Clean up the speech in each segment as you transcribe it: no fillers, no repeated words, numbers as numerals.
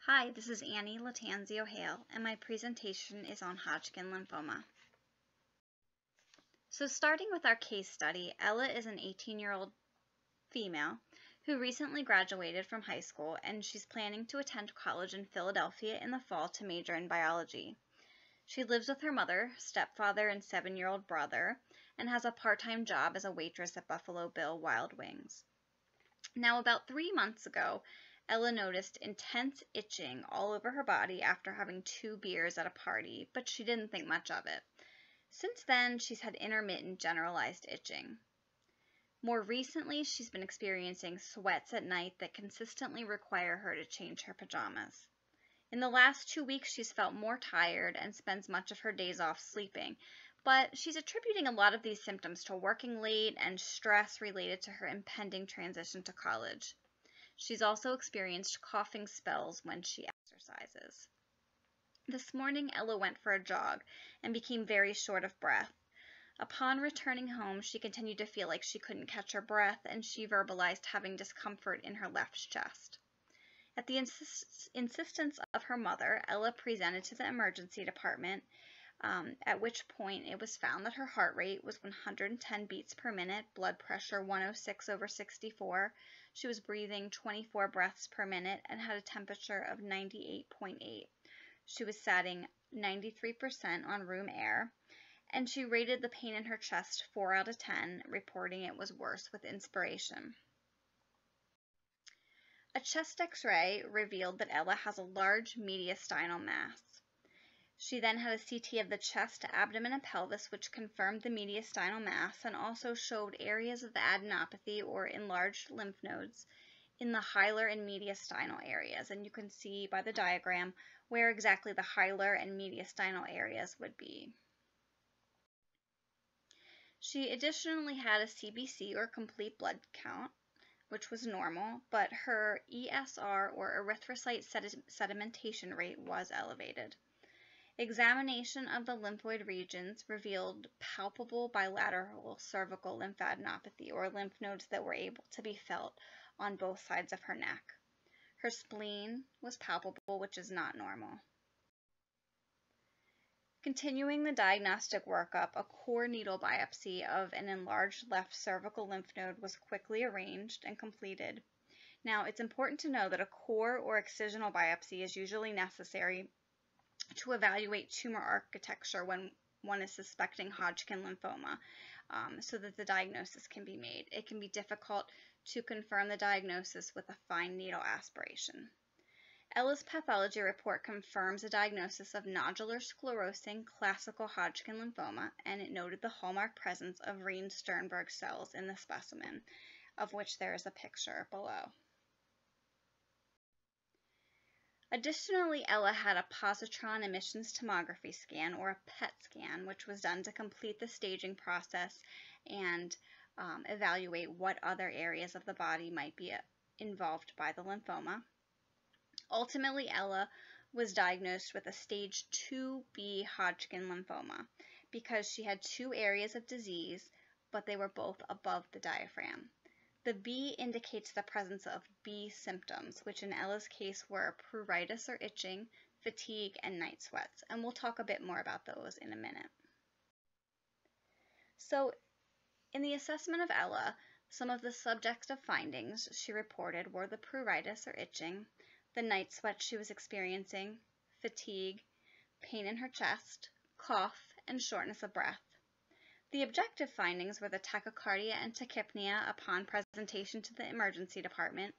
Hi, this is Annie Latanzio-Hale, and my presentation is on Hodgkin lymphoma. So starting with our case study, Ella is an 18-year-old female who recently graduated from high school, and she's planning to attend college in Philadelphia in the fall to major in biology. She lives with her mother, stepfather, and 7-year-old brother, and has a part-time job as a waitress at Buffalo Bill Wild Wings. Now, about 3 months ago, Ella noticed intense itching all over her body after having 2 beers at a party, but she didn't think much of it. Since then, she's had intermittent generalized itching. More recently, she's been experiencing sweats at night that consistently require her to change her pajamas. In the last 2 weeks, she's felt more tired and spends much of her days off sleeping, but she's attributing a lot of these symptoms to working late and stress related to her impending transition to college. She's also experienced coughing spells when she exercises. This morning, Ella went for a jog and became very short of breath. Upon returning home, she continued to feel like she couldn't catch her breath, and she verbalized having discomfort in her left chest. At the insistence of her mother, Ella presented to the emergency department, at which point it was found that her heart rate was 110 beats per minute, blood pressure 106/64. She was breathing 24 breaths per minute and had a temperature of 98.8. She was satting 93% on room air, and she rated the pain in her chest 4 out of 10, reporting it was worse with inspiration. A chest x-ray revealed that Ella has a large mediastinal mass. She then had a CT of the chest, abdomen, and pelvis, which confirmed the mediastinal mass and also showed areas of the adenopathy or enlarged lymph nodes in the hilar and mediastinal areas. And you can see by the diagram where exactly the hilar and mediastinal areas would be. She additionally had a CBC or complete blood count, which was normal, but her ESR or erythrocyte sedimentation rate was elevated. Examination of the lymphoid regions revealed palpable bilateral cervical lymphadenopathy, or lymph nodes that were able to be felt on both sides of her neck. Her spleen was palpable, which is not normal. Continuing the diagnostic workup, a core needle biopsy of an enlarged left cervical lymph node was quickly arranged and completed. Now, it's important to know that a core or excisional biopsy is usually necessary to evaluate tumor architecture when one is suspecting Hodgkin lymphoma, so that the diagnosis can be made. It can be difficult to confirm the diagnosis with a fine needle aspiration. Ella's pathology report confirms a diagnosis of nodular sclerosing classical Hodgkin lymphoma, and it noted the hallmark presence of Rhine-Sternberg cells in the specimen, of which there is a picture below. Additionally, Ella had a positron emissions tomography scan, or a PET scan, which was done to complete the staging process and evaluate what other areas of the body might be involved by the lymphoma. Ultimately, Ella was diagnosed with a stage 2B Hodgkin lymphoma because she had 2 areas of disease, but they were both above the diaphragm. The B indicates the presence of B symptoms, which in Ella's case were pruritus or itching, fatigue, and night sweats, and we'll talk a bit more about those in a minute. So, in the assessment of Ella, some of the subjective findings she reported were the pruritus or itching, the night sweat she was experiencing, fatigue, pain in her chest, cough, and shortness of breath. The objective findings were the tachycardia and tachypnea upon presentation to the emergency department,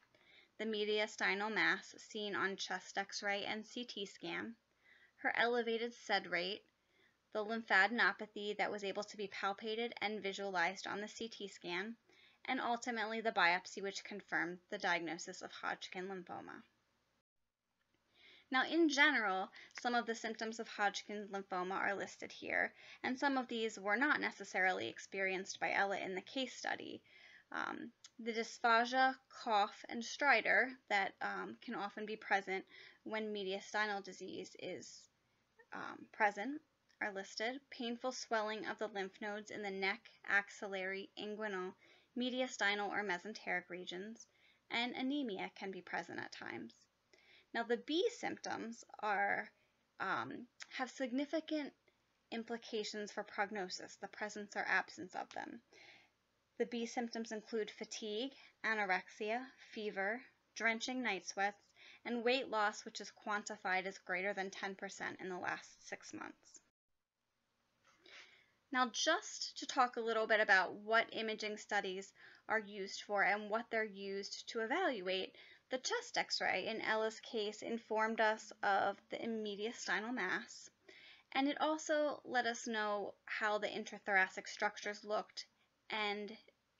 the mediastinal mass seen on chest x-ray and CT scan, her elevated SED rate, the lymphadenopathy that was able to be palpated and visualized on the CT scan, and ultimately the biopsy, which confirmed the diagnosis of Hodgkin lymphoma. Now, in general, some of the symptoms of Hodgkin lymphoma are listed here, and some of these were not necessarily experienced by Ella in the case study. The dysphagia, cough, and stridor that can often be present when mediastinal disease is present are listed. Painful swelling of the lymph nodes in the neck, axillary, inguinal, mediastinal, or mesenteric regions, and anemia can be present at times. Now, the B symptoms have significant implications for prognosis, the presence or absence of them. The B symptoms include fatigue, anorexia, fever, drenching night sweats, and weight loss, which is quantified as greater than 10% in the last 6 months. Now, just to talk a little bit about what imaging studies are used for and what they're used to evaluate, the chest x-ray in Ella's case informed us of the mediastinal mass, and it also let us know how the intrathoracic structures looked and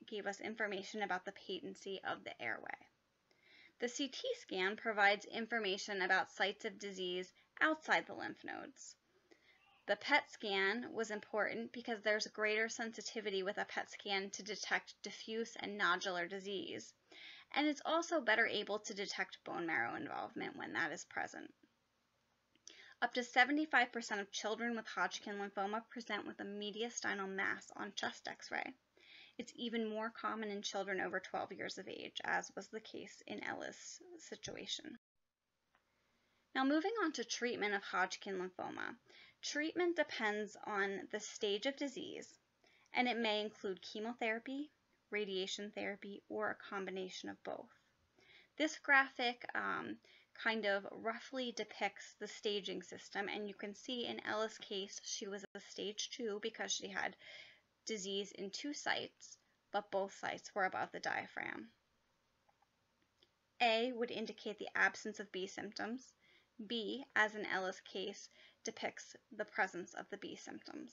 gave us information about the patency of the airway. The CT scan provides information about sites of disease outside the lymph nodes. The PET scan was important because there's greater sensitivity with a PET scan to detect diffuse and nodular disease, and it's also better able to detect bone marrow involvement when that is present. Up to 75% of children with Hodgkin lymphoma present with a mediastinal mass on chest x-ray. It's even more common in children over 12 years of age, as was the case in Ella's situation. Now, moving on to treatment of Hodgkin lymphoma. Treatment depends on the stage of disease, and it may include chemotherapy, radiation therapy, or a combination of both. This graphic kind of roughly depicts the staging system, and you can see in Ella's case she was a stage 2 because she had disease in 2 sites, but both sites were above the diaphragm. A would indicate the absence of B symptoms. B, as in Ella's case, depicts the presence of the B symptoms.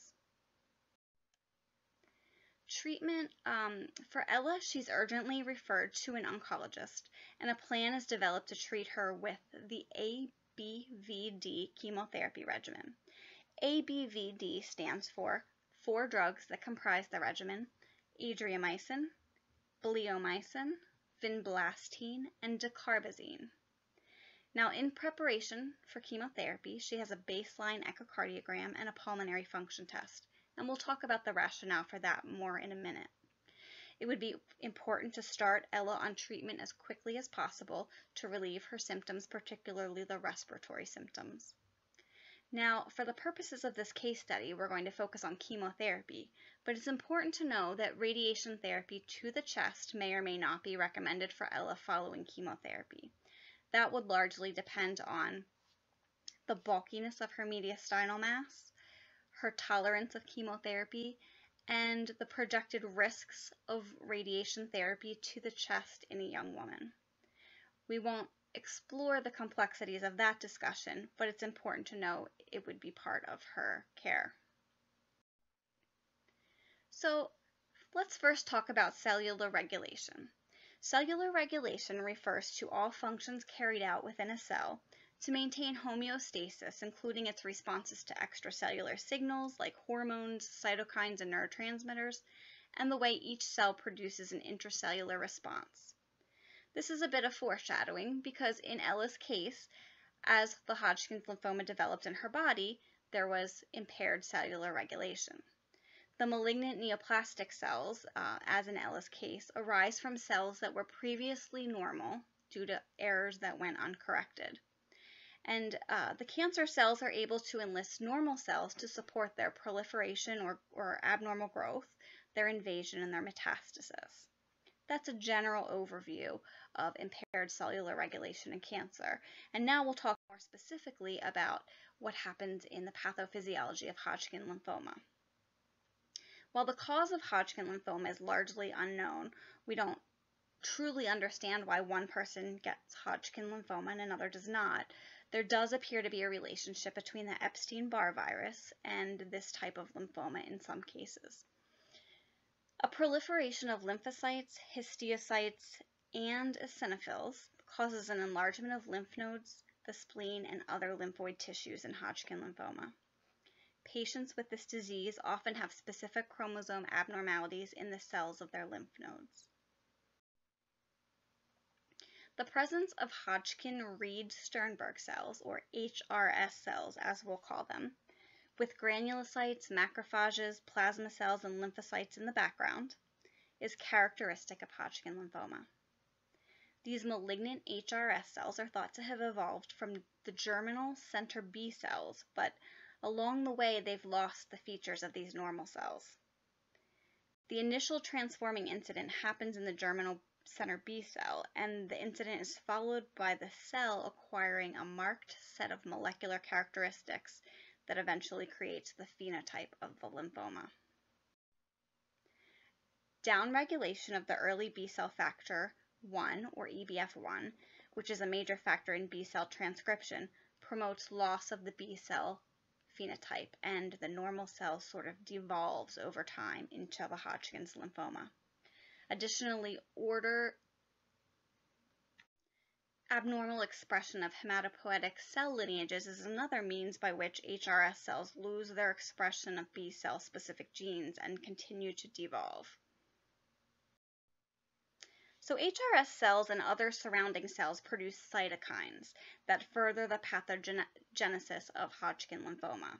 Treatment for Ella, she's urgently referred to an oncologist, and a plan is developed to treat her with the ABVD chemotherapy regimen. ABVD stands for 4 drugs that comprise the regimen: adriamycin, bleomycin, vinblastine, and dacarbazine. Now, in preparation for chemotherapy, she has a baseline echocardiogram and a pulmonary function test, and we'll talk about the rationale for that more in a minute. It would be important to start Ella on treatment as quickly as possible to relieve her symptoms, particularly the respiratory symptoms. Now, for the purposes of this case study, we're going to focus on chemotherapy, but it's important to know that radiation therapy to the chest may or may not be recommended for Ella following chemotherapy. That would largely depend on the bulkiness of her mediastinal mass, her tolerance of chemotherapy, and the projected risks of radiation therapy to the chest in a young woman. We won't explore the complexities of that discussion, but it's important to know it would be part of her care. So let's first talk about cellular regulation. Cellular regulation refers to all functions carried out within a cell to maintain homeostasis, including its responses to extracellular signals like hormones, cytokines, and neurotransmitters, and the way each cell produces an intracellular response. This is a bit of foreshadowing because in Ella's case, as the Hodgkin's lymphoma developed in her body, there was impaired cellular regulation. The malignant neoplastic cells, as in Ella's case, arise from cells that were previously normal due to errors that went uncorrected. And the cancer cells are able to enlist normal cells to support their proliferation or abnormal growth, their invasion, and their metastasis. That's a general overview of impaired cellular regulation in cancer. And now we'll talk more specifically about what happens in the pathophysiology of Hodgkin lymphoma. While the cause of Hodgkin lymphoma is largely unknown, we don't truly understand why one person gets Hodgkin lymphoma and another does not. There does appear to be a relationship between the Epstein-Barr virus and this type of lymphoma in some cases. A proliferation of lymphocytes, histiocytes, and eosinophils causes an enlargement of lymph nodes, the spleen, and other lymphoid tissues in Hodgkin lymphoma. Patients with this disease often have specific chromosome abnormalities in the cells of their lymph nodes. The presence of Hodgkin-Reed-Sternberg cells, or HRS cells as we'll call them, with granulocytes, macrophages, plasma cells, and lymphocytes in the background, is characteristic of Hodgkin lymphoma. These malignant HRS cells are thought to have evolved from the germinal center B cells, but along the way they've lost the features of these normal cells. The initial transforming incident happens in the germinal center B cell, and the incident is followed by the cell acquiring a marked set of molecular characteristics that eventually creates the phenotype of the lymphoma. Downregulation of the early B cell factor 1, or EBF1, which is a major factor in B cell transcription, promotes loss of the B cell phenotype, and the normal cell sort of devolves over time into the Hodgkin's lymphoma. Additionally, abnormal expression of hematopoietic cell lineages is another means by which HRS cells lose their expression of B cell specific genes and continue to devolve. So HRS cells and other surrounding cells produce cytokines that further the pathogenesis of Hodgkin lymphoma.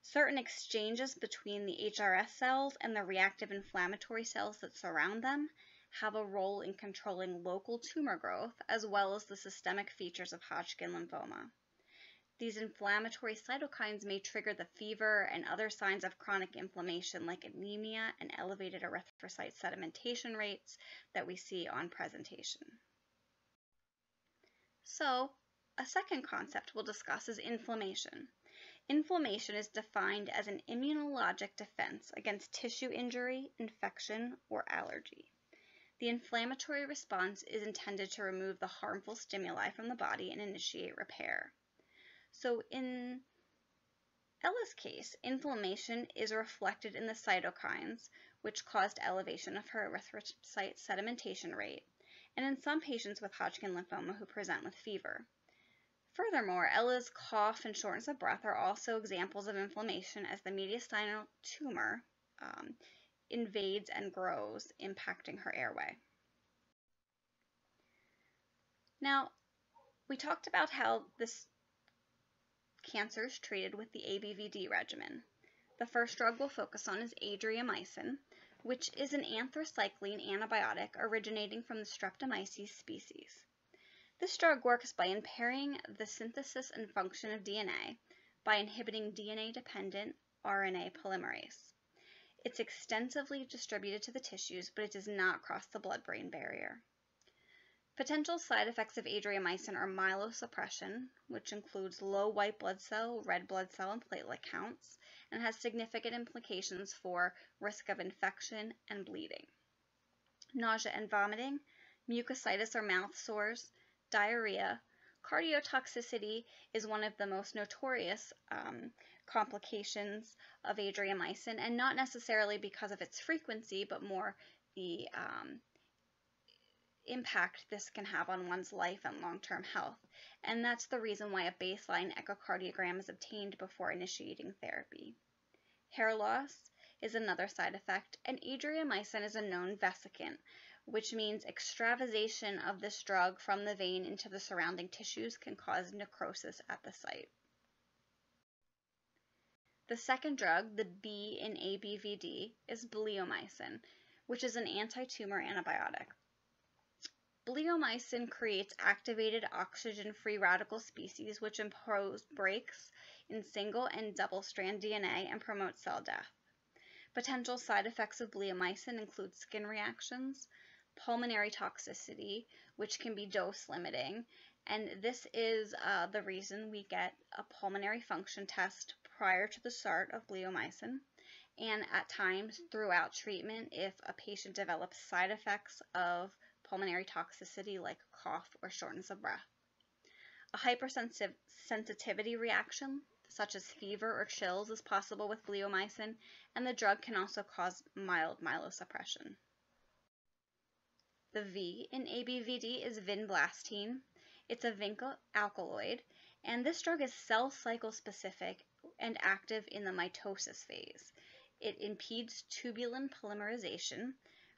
Certain exchanges between the HRS cells and the reactive inflammatory cells that surround them have a role in controlling local tumor growth as well as the systemic features of Hodgkin lymphoma. These inflammatory cytokines may trigger the fever and other signs of chronic inflammation like anemia and elevated erythrocyte sedimentation rates that we see on presentation. So, a second concept we'll discuss is inflammation. Inflammation is defined as an immunologic defense against tissue injury, infection, or allergy. The inflammatory response is intended to remove the harmful stimuli from the body and initiate repair. So in Ella's case, inflammation is reflected in the cytokines, which caused elevation of her erythrocyte sedimentation rate, and in some patients with Hodgkin lymphoma who present with fever. Furthermore, Ella's cough and shortness of breath are also examples of inflammation as the mediastinal tumor invades and grows, impacting her airway. Now, we talked about how this cancer is treated with the ABVD regimen. The first drug we'll focus on is adriamycin, which is an anthracycline antibiotic originating from the Streptomyces species. This drug works by impairing the synthesis and function of DNA by inhibiting DNA-dependent RNA polymerase. It's extensively distributed to the tissues, but it does not cross the blood-brain barrier. Potential side effects of adriamycin are myelosuppression, which includes low white blood cell, red blood cell, and platelet counts, and has significant implications for risk of infection and bleeding. Nausea and vomiting, mucositis or mouth sores, diarrhea. Cardiotoxicity is one of the most notorious complications of adriamycin, and not necessarily because of its frequency, but more the impact this can have on one's life and long-term health. And that's the reason why a baseline echocardiogram is obtained before initiating therapy. Hair loss is another side effect, and adriamycin is a known vesicant, which means extravasation of this drug from the vein into the surrounding tissues can cause necrosis at the site. The second drug, the B in ABVD, is bleomycin, which is an anti-tumor antibiotic. Bleomycin creates activated oxygen-free radical species which impose breaks in single and double-strand DNA and promote cell death. Potential side effects of bleomycin include skin reactions, pulmonary toxicity, which can be dose-limiting, and this is the reason we get a pulmonary function test prior to the start of bleomycin, and at times throughout treatment if a patient develops side effects of pulmonary toxicity like cough or shortness of breath. A hypersensitivity reaction, such as fever or chills, is possible with bleomycin, and the drug can also cause mild myelosuppression. The V in ABVD is vinblastine. It's a vinca alkaloid, and this drug is cell cycle specific and active in the mitosis phase. It impedes tubulin polymerization,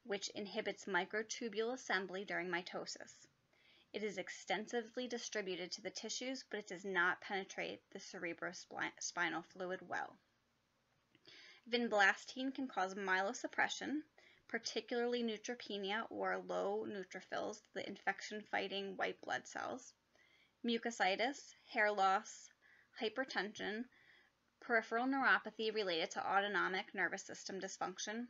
which inhibits microtubule assembly during mitosis. It is extensively distributed to the tissues, but it does not penetrate the cerebrospinal fluid well. Vinblastine can cause myelosuppression, particularly neutropenia or low neutrophils, the infection-fighting white blood cells, mucositis, hair loss, hypertension, peripheral neuropathy related to autonomic nervous system dysfunction.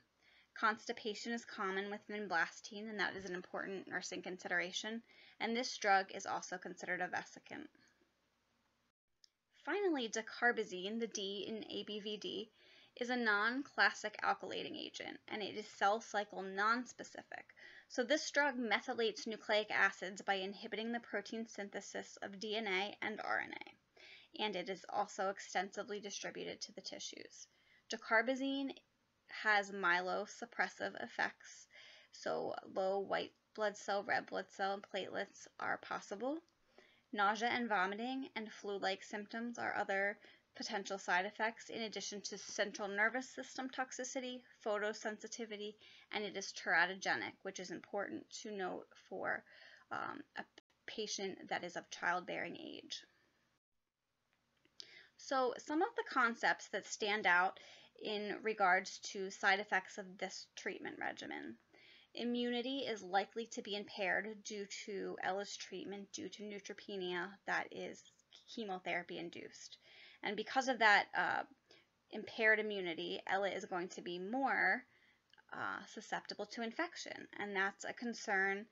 Constipation is common with vinblastine, and that is an important nursing consideration, and this drug is also considered a vesicant. Finally, dacarbazine, the D in ABVD, is a non-classic alkylating agent, and it is cell cycle nonspecific. So this drug methylates nucleic acids by inhibiting the protein synthesis of DNA and RNA, and it is also extensively distributed to the tissues. Dacarbazine has myelosuppressive effects, so low white blood cell, red blood cell, and platelets are possible. Nausea and vomiting and flu-like symptoms are other potential side effects, in addition to central nervous system toxicity, photosensitivity, and it is teratogenic, which is important to note for a patient that is of childbearing age. So some of the concepts that stand out in regards to side effects of this treatment regimen. Immunity is likely to be impaired due to Ella's treatment due to neutropenia that is chemotherapy induced. And because of that impaired immunity, Ella is going to be more susceptible to infection. And that's a concern,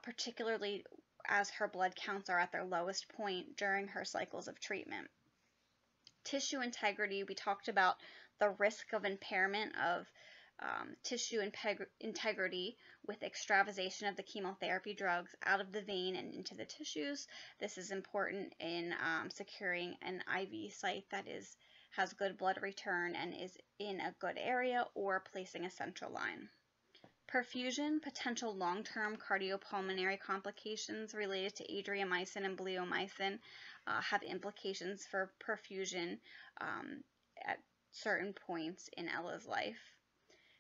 particularly as her blood counts are at their lowest point during her cycles of treatment. Tissue integrity, we talked about the risk of impairment of tissue integrity with extravasation of the chemotherapy drugs out of the vein and into the tissues. This is important in securing an IV site that has good blood return and is in a good area, or placing a central line. Perfusion, potential long-term cardiopulmonary complications related to adriamycin and bleomycin have implications for perfusion at certain points in Ella's life.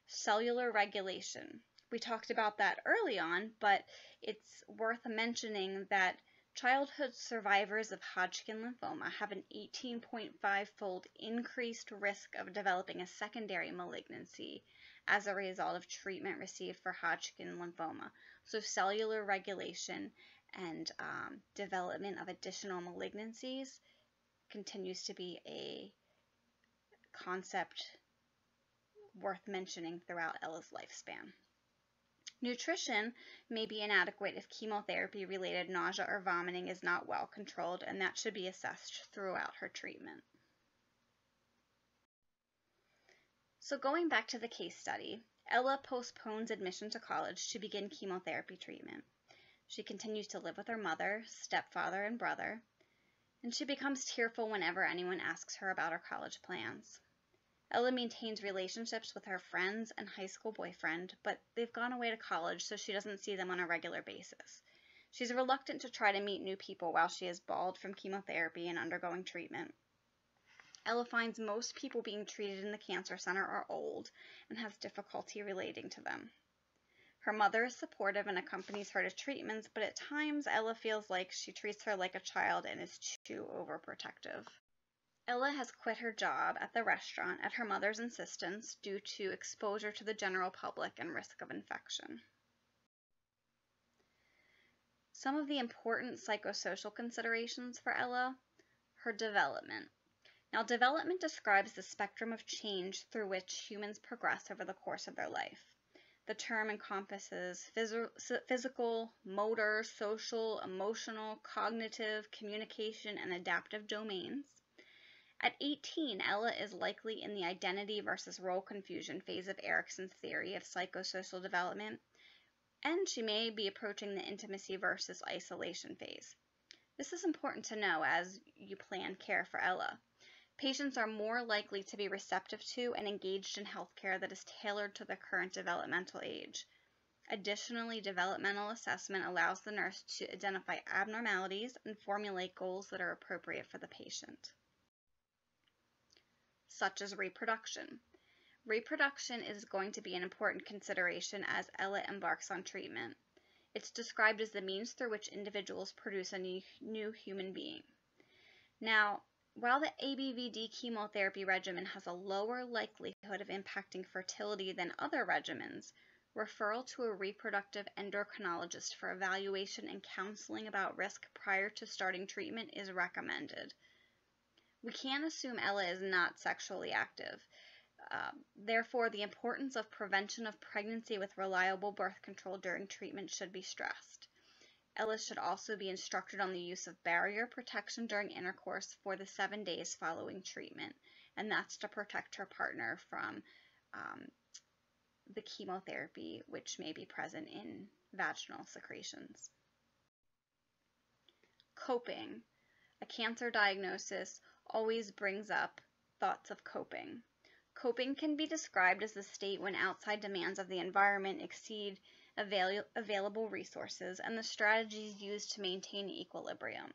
Cellular regulation. We talked about that early on, but it's worth mentioning that childhood survivors of Hodgkin lymphoma have an 18.5-fold increased risk of developing a secondary malignancy as a result of treatment received for Hodgkin lymphoma. So cellular regulation and development of additional malignancies continues to be a concept worth mentioning throughout Ella's lifespan. Nutrition may be inadequate if chemotherapy-related nausea or vomiting is not well controlled, and that should be assessed throughout her treatment. So going back to the case study, Ella postpones admission to college to begin chemotherapy treatment. She continues to live with her mother, stepfather, and brother, and she becomes tearful whenever anyone asks her about her college plans. Ella maintains relationships with her friends and high school boyfriend, but they've gone away to college, so she doesn't see them on a regular basis. She's reluctant to try to meet new people while she is bald from chemotherapy and undergoing treatment. Ella finds most people being treated in the cancer center are old and has difficulty relating to them. Her mother is supportive and accompanies her to treatments, but at times Ella feels like she treats her like a child and is too overprotective. Ella has quit her job at the restaurant at her mother's insistence due to exposure to the general public and risk of infection. Some of the important psychosocial considerations for Ella: her development. Now, development describes the spectrum of change through which humans progress over the course of their life. The term encompasses physical, motor, social, emotional, cognitive, communication, and adaptive domains. At 18, Ella is likely in the identity versus role confusion phase of Erikson's theory of psychosocial development, and she may be approaching the intimacy versus isolation phase. This is important to know as you plan care for Ella. Patients are more likely to be receptive to and engaged in healthcare that is tailored to their current developmental age. Additionally, developmental assessment allows the nurse to identify abnormalities and formulate goals that are appropriate for the patient, such as reproduction. Reproduction is going to be an important consideration as Ella embarks on treatment. It's described as the means through which individuals produce a new human being. Now, while the ABVD chemotherapy regimen has a lower likelihood of impacting fertility than other regimens, referral to a reproductive endocrinologist for evaluation and counseling about risk prior to starting treatment is recommended. We can't assume Ella is not sexually active. Therefore, the importance of prevention of pregnancy with reliable birth control during treatment should be stressed. Ella should also be instructed on the use of barrier protection during intercourse for the 7 days following treatment, and that's to protect her partner from the chemotherapy which may be present in vaginal secretions. Coping. A cancer diagnosis always brings up thoughts of coping. Coping can be described as the state when outside demands of the environment exceed available resources and the strategies used to maintain equilibrium.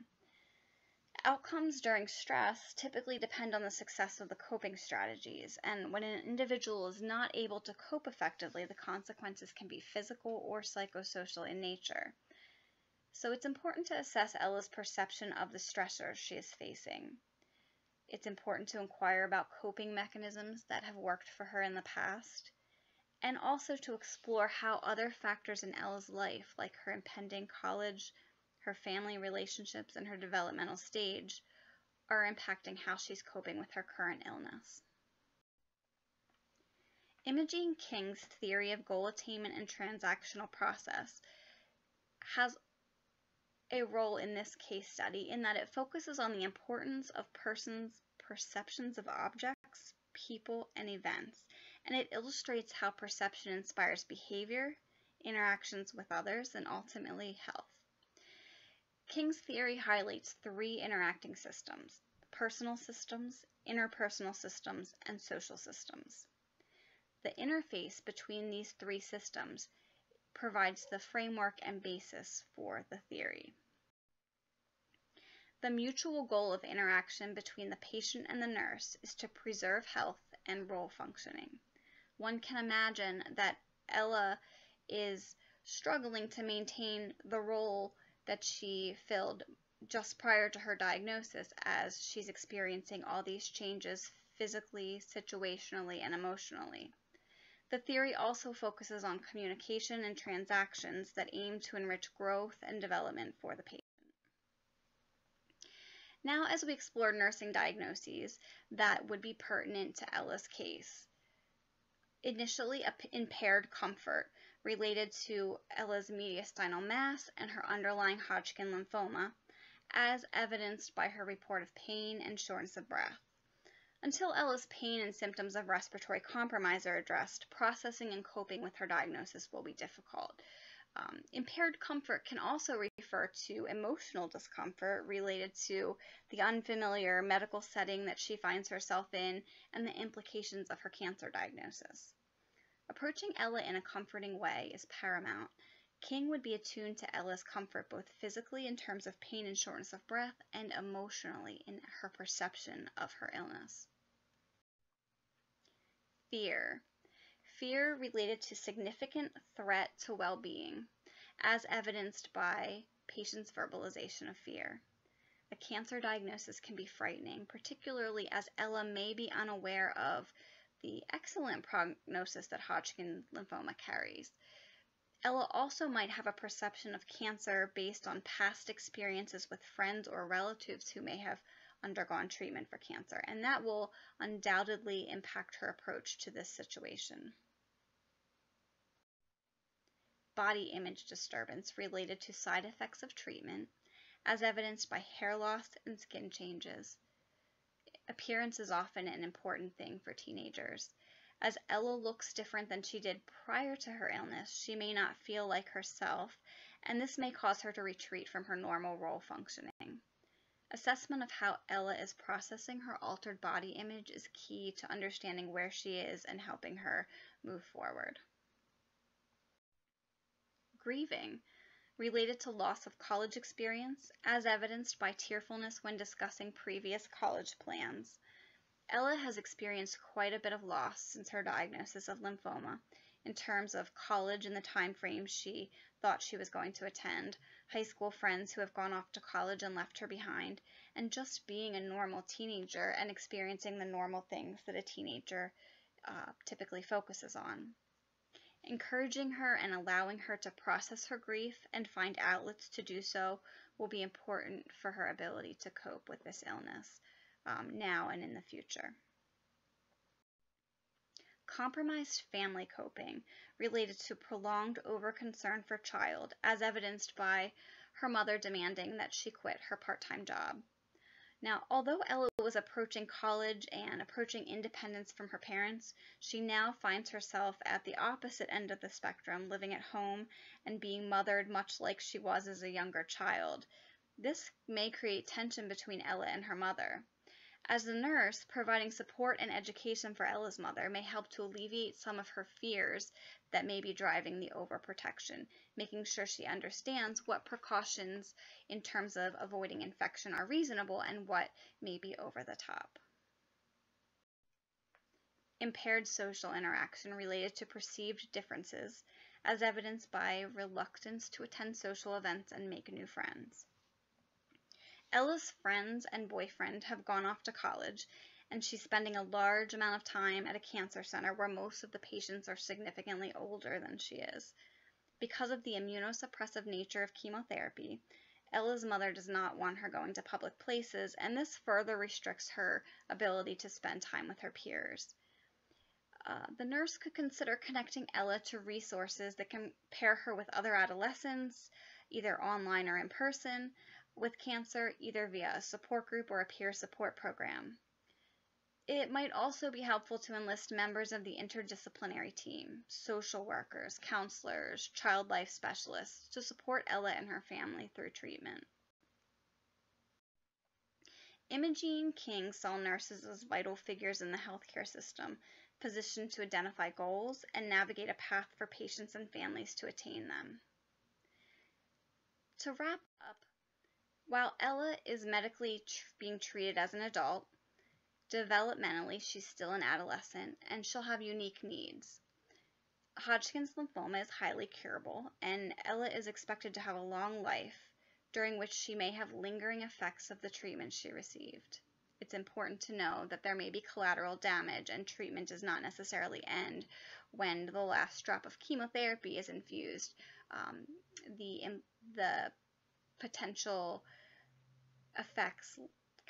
Outcomes during stress typically depend on the success of the coping strategies, and when an individual is not able to cope effectively, the consequences can be physical or psychosocial in nature. So it's important to assess Ella's perception of the stressors she is facing. It's important to inquire about coping mechanisms that have worked for her in the past, and also to explore how other factors in Ella's life, like her impending college, her family relationships, and her developmental stage, are impacting how she's coping with her current illness. Imogene King's theory of goal attainment and transactional process has a role in this case study in that it focuses on the importance of persons' perceptions of objects, people, and events, and it illustrates how perception inspires behavior, interactions with others, and ultimately health. King's theory highlights 3 interacting systems: personal systems, interpersonal systems, and social systems. The interface between these 3 systems provides the framework and basis for the theory. The mutual goal of interaction between the patient and the nurse is to preserve health and role functioning. One can imagine that Ella is struggling to maintain the role that she filled just prior to her diagnosis as she's experiencing all these changes physically, situationally, and emotionally. The theory also focuses on communication and transactions that aim to enrich growth and development for the patient. Now, as we explore nursing diagnoses that would be pertinent to Ella's case. Initially, impaired comfort related to Ella's mediastinal mass and her underlying Hodgkin lymphoma, as evidenced by her report of pain and shortness of breath. Until Ella's pain and symptoms of respiratory compromise are addressed, processing and coping with her diagnosis will be difficult. Impaired comfort can also refer to emotional discomfort related to the unfamiliar medical setting that she finds herself in and the implications of her cancer diagnosis. Approaching Ella in a comforting way is paramount. King would be attuned to Ella's comfort both physically in terms of pain and shortness of breath and emotionally in her perception of her illness. Fear. Fear related to significant threat to well-being, as evidenced by patients' verbalization of fear. A cancer diagnosis can be frightening, particularly as Ella may be unaware of the excellent prognosis that Hodgkin lymphoma carries. Ella also might have a perception of cancer based on past experiences with friends or relatives who may have undergone treatment for cancer, and that will undoubtedly impact her approach to this situation. Body image disturbance related to side effects of treatment, as evidenced by hair loss and skin changes. Appearance is often an important thing for teenagers. As Ella looks different than she did prior to her illness, she may not feel like herself, and this may cause her to retreat from her normal role functioning. Assessment of how Ella is processing her altered body image is key to understanding where she is and helping her move forward. Grieving, related to loss of college experience, as evidenced by tearfulness when discussing previous college plans. Ella has experienced quite a bit of loss since her diagnosis of lymphoma in terms of college and the time frame she thought she was going to attend, high school friends who have gone off to college and left her behind, and just being a normal teenager and experiencing the normal things that a teenager typically focuses on. Encouraging her and allowing her to process her grief and find outlets to do so will be important for her ability to cope with this illness now and in the future. Compromised family coping related to prolonged overconcern for child, as evidenced by her mother demanding that she quit her part-time job. Now, although Ella was approaching college and approaching independence from her parents, she now finds herself at the opposite end of the spectrum, living at home and being mothered much like she was as a younger child. This may create tension between Ella and her mother. As a nurse, providing support and education for Ella's mother may help to alleviate some of her fears that may be driving the overprotection, making sure she understands what precautions in terms of avoiding infection are reasonable and what may be over the top. Impaired social interaction related to perceived differences, as evidenced by reluctance to attend social events and make new friends. Ella's friends and boyfriend have gone off to college, and she's spending a large amount of time at a cancer center where most of the patients are significantly older than she is. Because of the immunosuppressive nature of chemotherapy, Ella's mother does not want her going to public places, and this further restricts her ability to spend time with her peers. The nurse could consider connecting Ella to resources that can pair her with other adolescents, either online or in person, with cancer, either via a support group or a peer support program. It might also be helpful to enlist members of the interdisciplinary team, social workers, counselors, child life specialists, to support Ella and her family through treatment. Imogene King saw nurses as vital figures in the healthcare system, positioned to identify goals and navigate a path for patients and families to attain them. To wrap up, while Ella is medically being treated as an adult, developmentally she's still an adolescent and she'll have unique needs. Hodgkin's lymphoma is highly curable, and Ella is expected to have a long life during which she may have lingering effects of the treatment she received. It's important to know that there may be collateral damage and treatment does not necessarily end when the last drop of chemotherapy is infused. The potential effects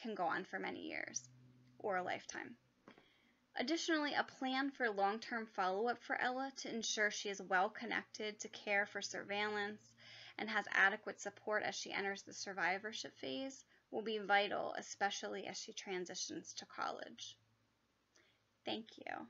can go on for many years or a lifetime. Additionally, a plan for long-term follow-up for Ella to ensure she is well connected to care for surveillance and has adequate support as she enters the survivorship phase will be vital, especially as she transitions to college. Thank you.